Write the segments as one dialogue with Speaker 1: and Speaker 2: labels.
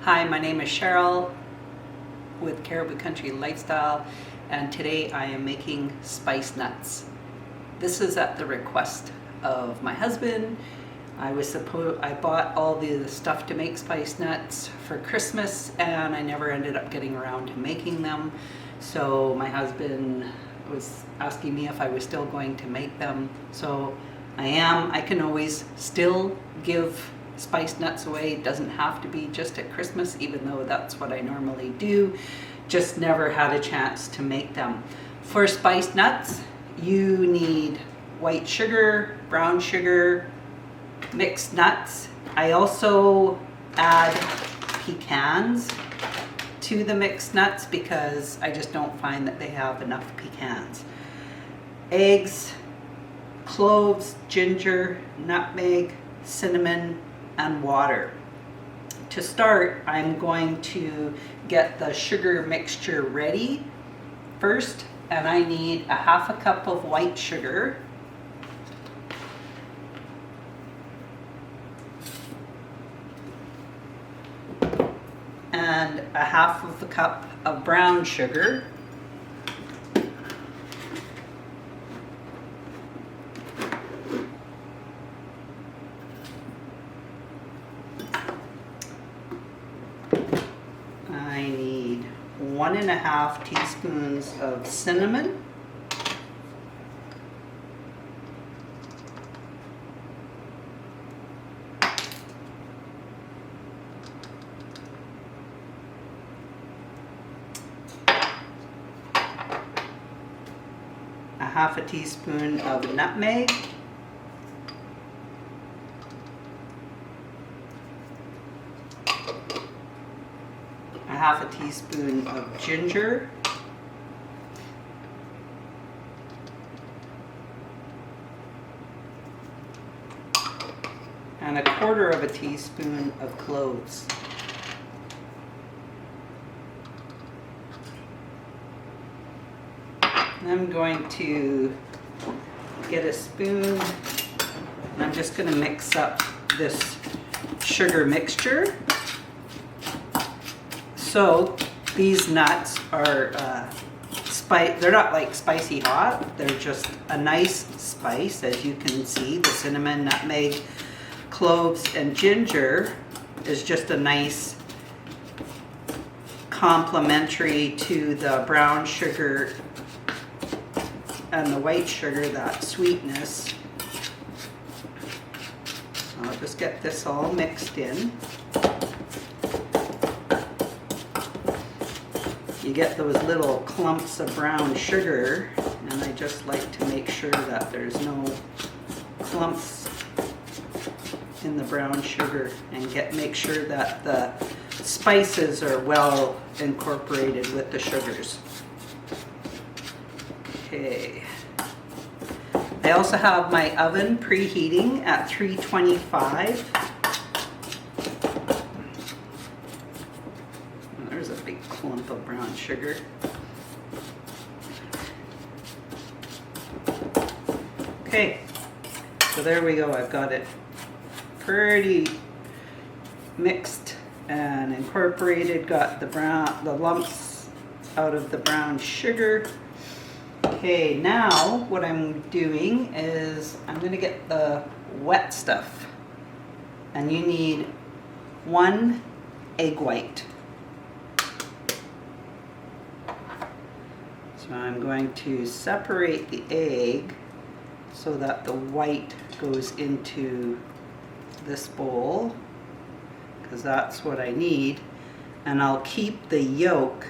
Speaker 1: Hi, my name is Cheryl with Caribou Country Lifestyle, and today I am making spice nuts. This is at the request of my husband. I bought all the stuff to make spice nuts for Christmas, and I never ended up getting around to making them. So my husband was asking me if I was still going to make them. So I am. I can always still give spice nuts away. It doesn't have to be just at Christmas, even though that's what I normally do. Just never had a chance to make them. For spice nuts, you need white sugar, brown sugar, mixed nuts. I also add pecans to the mixed nuts because I just don't find that they have enough pecans. Eggs, cloves, ginger, nutmeg, cinnamon, and water. To start, I'm going to get the sugar mixture ready first, and I need a half a cup of white sugar, and a half of a cup of brown sugar, I need 1.5 teaspoons of cinnamon, a half a teaspoon of nutmeg, a half a teaspoon of ginger, and 1/4 teaspoon of cloves. I'm going to get a spoon, and I'm just going to mix up this sugar mixture. So these nuts are they're not like spicy hot, they're just a nice spice. As you can see, the cinnamon, nutmeg, cloves, and ginger is just a nice complementary to the brown sugar and the white sugar, that sweetness. So I'll just get this all mixed in. You get those little clumps of brown sugar, and I just like to make sure that there's no clumps in the brown sugar, and make sure that the spices are well incorporated with the sugars. Okay. I also have my oven preheating at 325. There's a big clump of brown sugar. Okay, so there we go. I've got it pretty mixed and incorporated. Got the lumps out of the brown sugar. Okay, now what I'm doing is I'm going to get the wet stuff, and you need 1 egg white. So I'm going to separate the egg so that the white goes into this bowl, because that's what I need, and I'll keep the yolk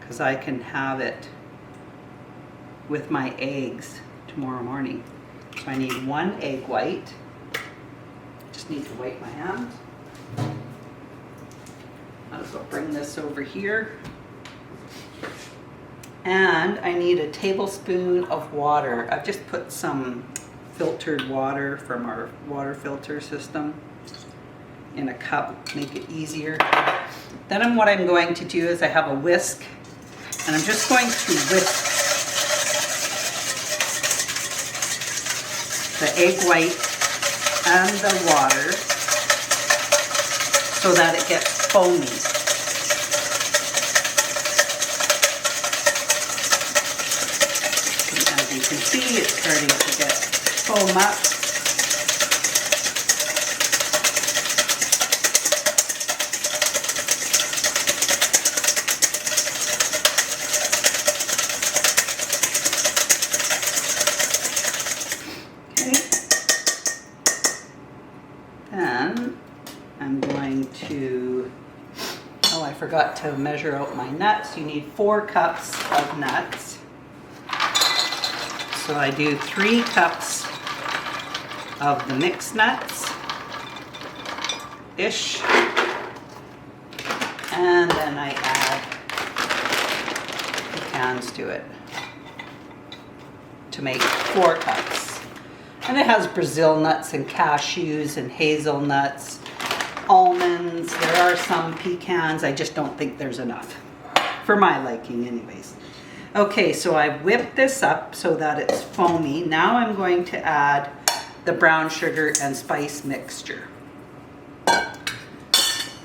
Speaker 1: because I can have it with my eggs tomorrow morning. So I need 1 egg white. Just need to wipe my hands. Might as well bring this over here. And I need a tablespoon of water. I've just put some filtered water from our water filter system in a cup, make it easier. Then what I'm going to do is I have a whisk, and I'm just going to whisk the egg white and the water so that it gets foamy. And as you can see, it's starting to get foam up. Then I'm going to, oh, I forgot to measure out my nuts. You need 4 cups of nuts. So I do 3 cups of the mixed nuts-ish. And then I add pecans to it to make 4 cups. And it has Brazil nuts and cashews and hazelnuts, almonds. There are some pecans. I just don't think there's enough, for my liking anyways. Okay, so I whipped this up so that it's foamy. Now I'm going to add the brown sugar and spice mixture.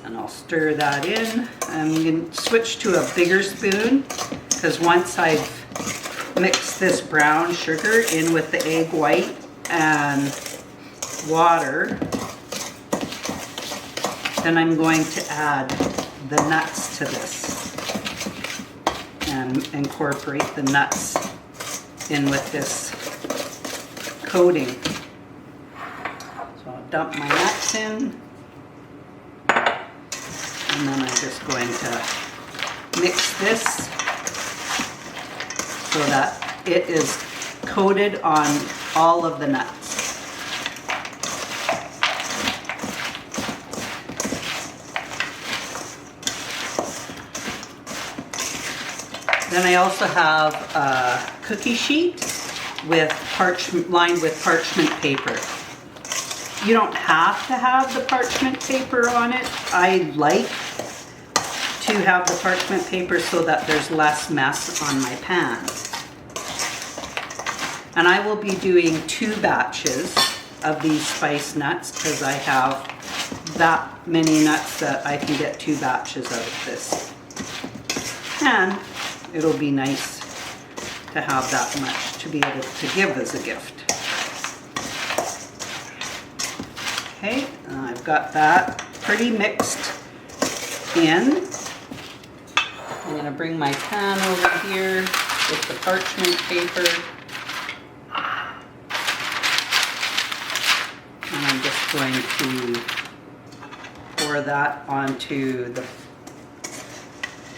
Speaker 1: And I'll stir that in. I'm going to switch to a bigger spoon because once I've mixed this brown sugar in with the egg white and water, then I'm going to add the nuts to this and incorporate the nuts in with this coating. So I'll dump my nuts in, and then I'm just going to mix this so that it is coated on all of the nuts. Then I also have a cookie sheet with lined with parchment paper. You don't have to have the parchment paper on it. I like to have the parchment paper so that there's less mess on my pan. And I will be doing 2 batches of these spice nuts because I have that many nuts that I can get 2 batches out of this. And it'll be nice to have that much to be able to give as a gift. Okay, I've got that pretty mixed in. I'm going to bring my pan over here with the parchment paper. And I'm just going to pour that onto the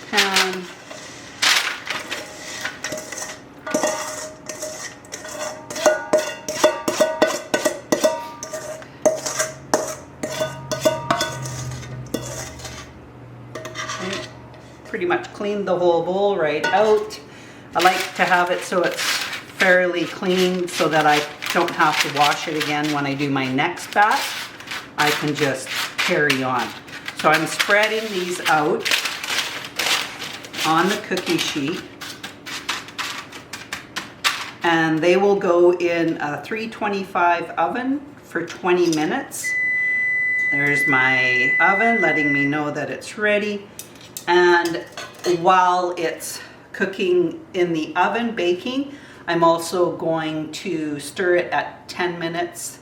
Speaker 1: pan. Pretty much cleaned the whole bowl right out. I like to have it so it's fairly clean so that I don't have to wash it again when I do my next batch. I can just carry on. So I'm spreading these out on the cookie sheet, and they will go in a 325 oven for 20 minutes. There's my oven letting me know that it's ready. And while it's cooking in the oven, baking, I'm also going to stir it at 10 minutes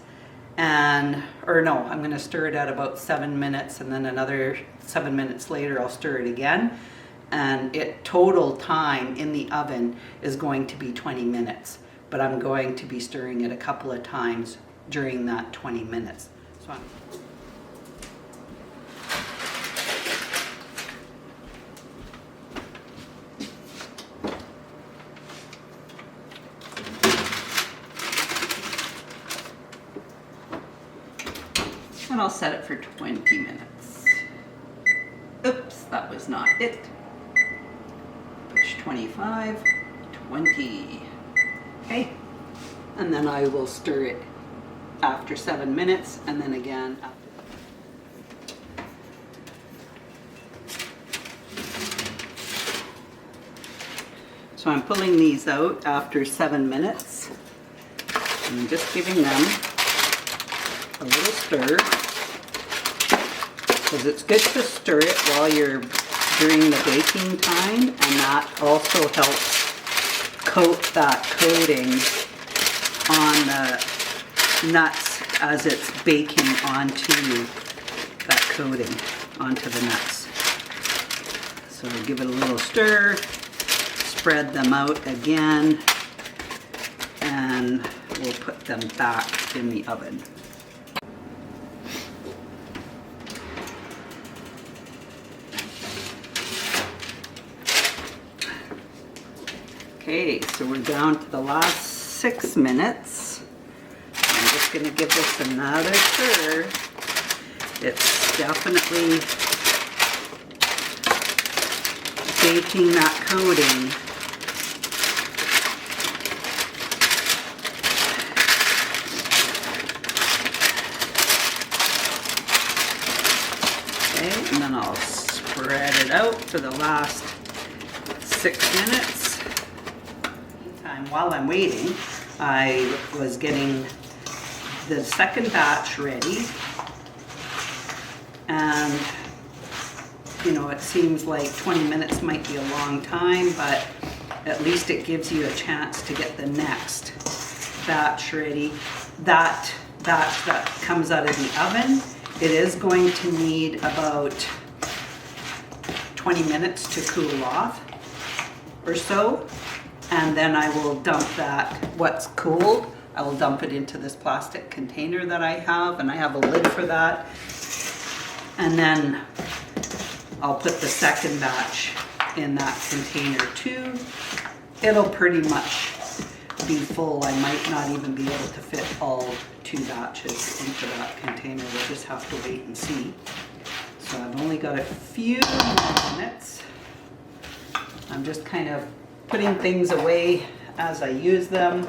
Speaker 1: I'm going to stir it at about 7 minutes, and then another 7 minutes later I'll stir it again. And total time in the oven is going to be 20 minutes, but I'm going to be stirring it a couple of times during that 20 minutes. So and I'll set it for 20 minutes. Oops, that was not it. Push 25, 20. Okay, and then I will stir it after 7 minutes, and then again after. So I'm pulling these out after 7 minutes. And I'm just giving them a little stir. because it's good to stir it while you're during the baking time, and that also helps coat that coating on the nuts as it's baking onto that coating, onto the nuts. So give it a little stir, spread them out again, and we'll put them back in the oven. Okay, so we're down to the last 6 minutes. I'm just going to give this another stir. It's definitely baking that coating. Okay, and then I'll spread it out for the last 6 minutes. While I'm waiting, I was getting the second batch ready, and you know, it seems like 20 minutes might be a long time, but at least it gives you a chance to get the next batch ready. That batch that comes out of the oven, it is going to need about 20 minutes to cool off or so. And then I will dump that, what's cooled, I will dump it into this plastic container that I have, and I have a lid for that. And then I'll put the second batch in that container too. It'll pretty much be full. I might not even be able to fit all 2 batches into that container. We'll just have to wait and see. So I've only got a few more minutes. I'm just kind of putting things away as I use them.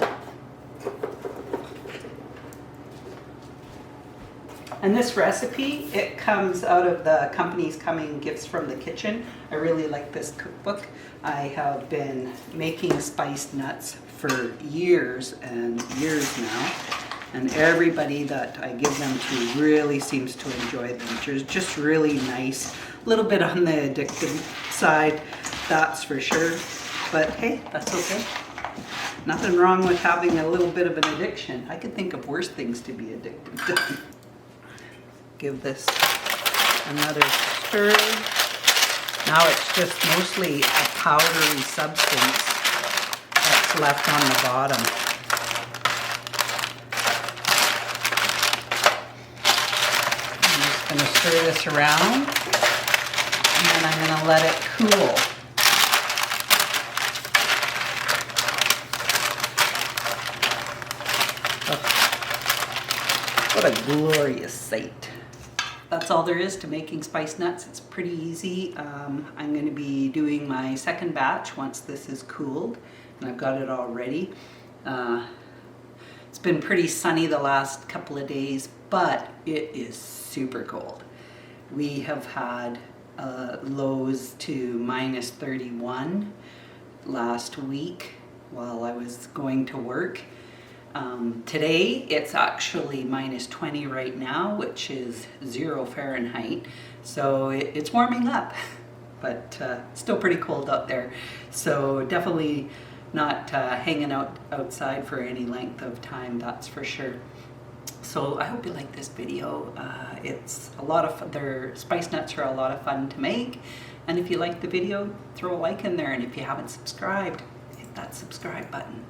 Speaker 1: And this recipe, it comes out of the company's Coming Gifts from the Kitchen. I really like this cookbook. I have been making spiced nuts for years and years now, and everybody that I give them to really seems to enjoy them. They're just really nice. A little bit on the addictive side, that's for sure. But hey, that's okay. Nothing wrong with having a little bit of an addiction. I could think of worse things to be addicted to. Give this another stir. Now it's just mostly a powdery substance that's left on the bottom. I'm just going to stir this around, and then I'm going to let it cool. What a glorious sight. That's all there is to making spiced nuts. It's pretty easy. I'm going to be doing my second batch once this is cooled, and I've got it all ready. It's been pretty sunny the last couple of days, but it is super cold. We have had lows to minus 31 last week while I was going to work. Today it's actually minus 20 right now, which is 0 Fahrenheit. So it's warming up, but still pretty cold out there. So definitely not hanging out outside for any length of time, that's for sure. So I hope you like this video. It's a lot of fun. Their spice nuts are a lot of fun to make. And if you like the video, throw a like in there. And if you haven't subscribed, hit that subscribe button.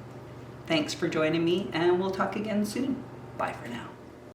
Speaker 1: Thanks for joining me, and we'll talk again soon. Bye for now.